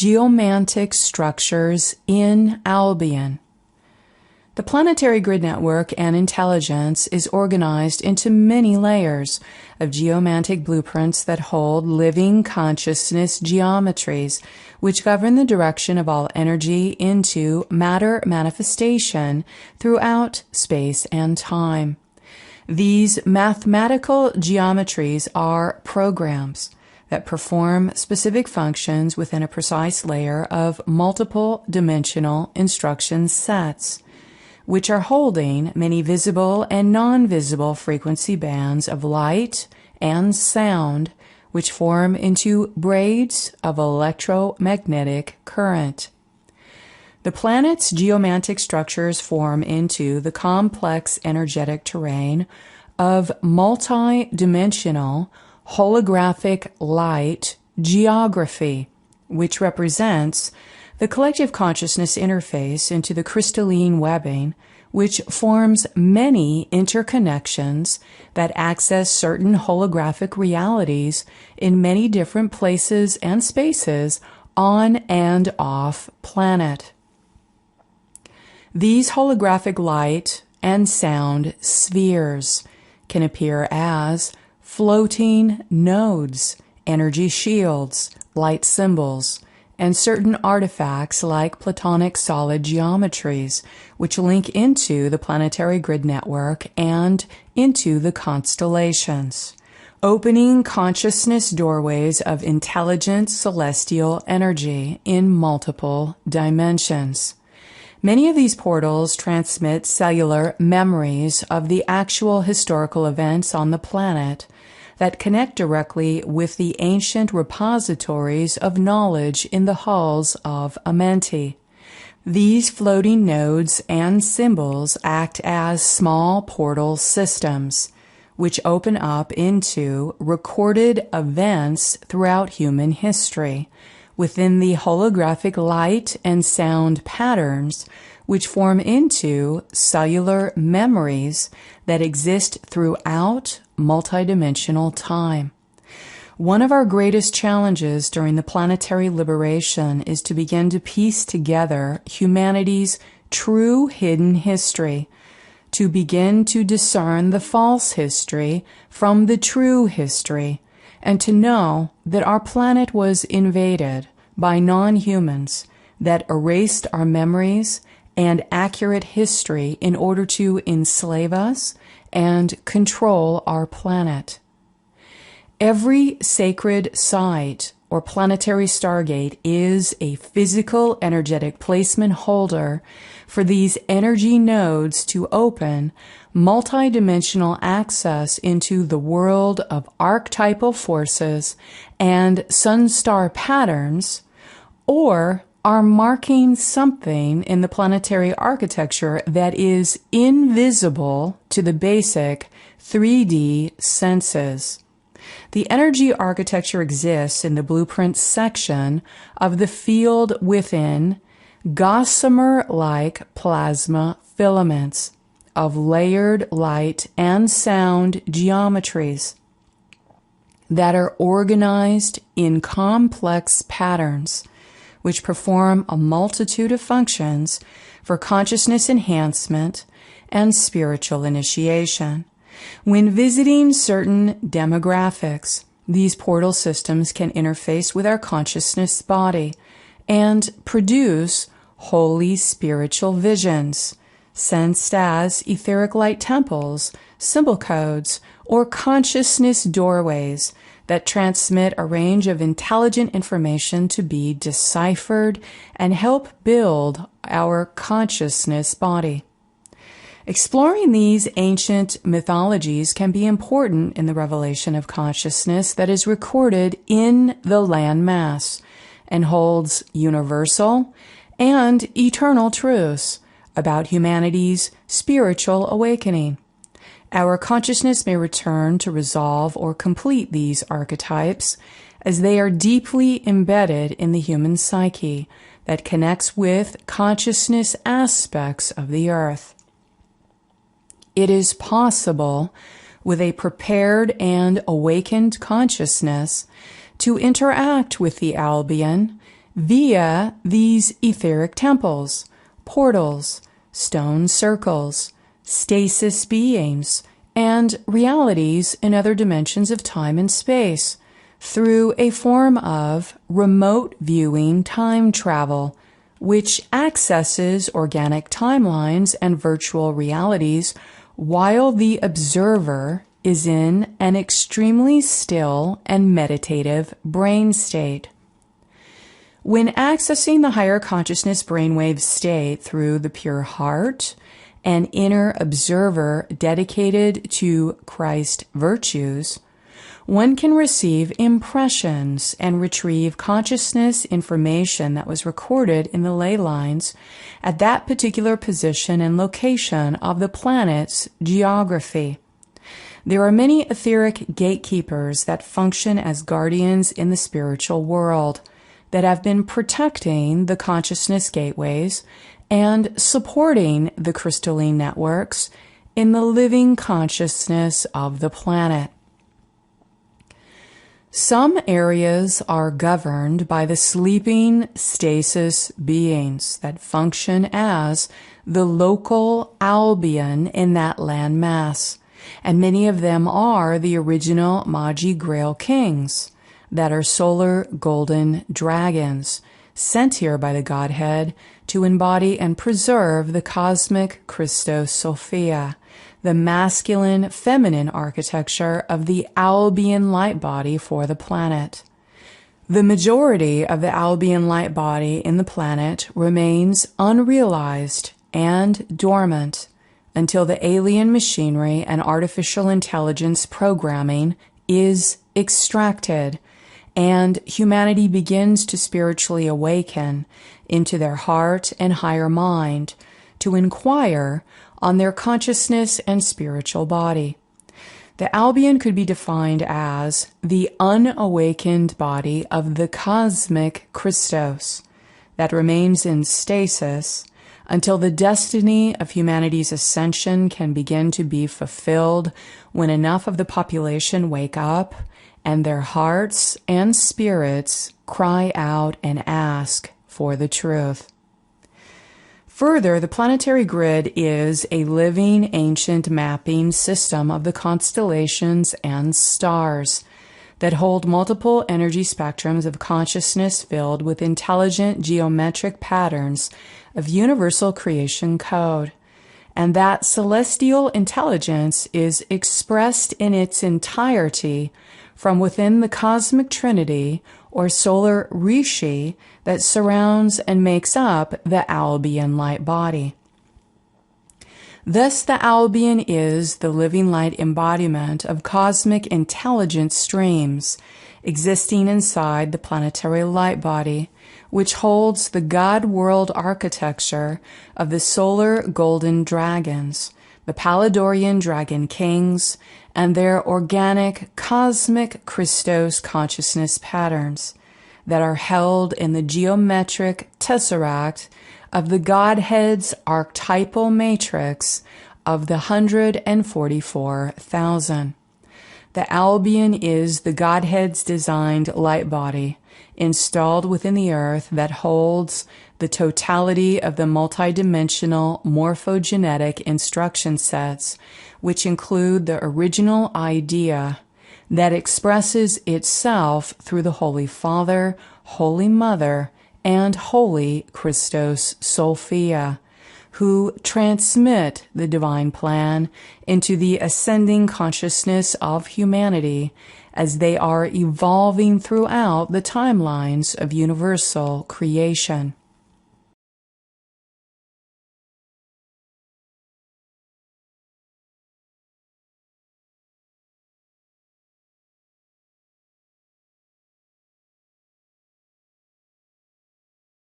Geomantic structures in Albion. The planetary grid network and intelligence is organized into many layers of geomantic blueprints that hold living consciousness geometries, which govern the direction of all energy into matter manifestation throughout space and time. These mathematical geometries are programs that perform specific functions within a precise layer of multiple dimensional instruction sets, which are holding many visible and non-visible frequency bands of light and sound, which form into braids of electromagnetic current. The planet's geomantic structures form into the complex energetic terrain of multi-dimensional holographic light geography, which represents the collective consciousness interface into the crystalline webbing, which forms many interconnections that access certain holographic realities in many different places and spaces on and off planet. These holographic light and sound spheres can appear as floating nodes, energy shields, light symbols, and certain artifacts like Platonic solid geometries, which link into the planetary grid network and into the constellations, opening consciousness doorways of intelligent celestial energy in multiple dimensions. Many of these portals transmit cellular memories of the actual historical events on the planet that connect directly with the ancient repositories of knowledge in the halls of Amenti. These floating nodes and symbols act as small portal systems, which open up into recorded events throughout human history, within the holographic light and sound patterns, which form into cellular memories that exist throughout multidimensional time. One of our greatest challenges during the planetary liberation is to begin to piece together humanity's true hidden history, to begin to discern the false history from the true history, and to know that our planet was invaded by non-humans that erased our memories and accurate history in order to enslave us and control our planet. Every sacred site or planetary stargate is a physical energetic placement holder for these energy nodes to open multidimensional access into the world of archetypal forces and sun-star patterns, or are marking something in the planetary architecture that is invisible to the basic 3D senses. The energy architecture exists in the blueprint section of the field within gossamer-like plasma filaments of layered light and sound geometries that are organized in complex patterns, which perform a multitude of functions for consciousness enhancement and spiritual initiation. When visiting certain demographics, these portal systems can interface with our consciousness body and produce holy spiritual visions, sensed as etheric light temples, symbol codes, or consciousness doorways that transmit a range of intelligent information to be deciphered and help build our consciousness body. Exploring these ancient mythologies can be important in the revelation of consciousness that is recorded in the landmass and holds universal and eternal truths about humanity's spiritual awakening. Our consciousness may return to resolve or complete these archetypes as they are deeply embedded in the human psyche that connects with consciousness aspects of the earth. It is possible, with a prepared and awakened consciousness, to interact with the Albion via these etheric temples, portals, stone circles, stasis beings, and realities in other dimensions of time and space, through a form of remote viewing time travel, which accesses organic timelines and virtual realities while the observer is in an extremely still and meditative brain state. When accessing the higher consciousness brainwave state through the pure heart, an inner observer dedicated to Christ virtues, one can receive impressions and retrieve consciousness information that was recorded in the ley lines at that particular position and location of the planet's geography. There are many etheric gatekeepers that function as guardians in the spiritual world that have been protecting the consciousness gateways and supporting the crystalline networks in the living consciousness of the planet. Some areas are governed by the sleeping stasis beings that function as the local Albion in that landmass, and many of them are the original Magi Grail Kings that are solar golden dragons, sent here by the Godhead to embody and preserve the cosmic Christos Sophia, the masculine-feminine architecture of the Albion light body for the planet. The majority of the Albion light body in the planet remains unrealized and dormant until the alien machinery and artificial intelligence programming is extracted and humanity begins to spiritually awaken into their heart and higher mind to inquire on their consciousness and spiritual body. The Albion could be defined as the unawakened body of the cosmic Christos that remains in stasis until the destiny of humanity's ascension can begin to be fulfilled when enough of the population wake up and their hearts and spirits cry out and ask for the truth. Further, the planetary grid is a living, ancient mapping system of the constellations and stars that hold multiple energy spectrums of consciousness filled with intelligent geometric patterns of universal creation code. And that celestial intelligence is expressed in its entirety from within the cosmic trinity or solar rishi that surrounds and makes up the Albion light body. Thus, the Albion is the living light embodiment of cosmic intelligence streams existing inside the planetary light body, which holds the God-world architecture of the solar golden dragons, the Palladorian dragon kings, and their organic cosmic Christos consciousness patterns that are held in the geometric tesseract of the Godhead's archetypal matrix of the 144,000. The Albion is the Godhead's designed light body installed within the earth that holds the totality of the multidimensional morphogenetic instruction sets, which include the original idea that expresses itself through the Holy Father, Holy Mother, and Holy Christos Sophia, who transmit the divine plan into the ascending consciousness of humanity as they are evolving throughout the timelines of universal creation.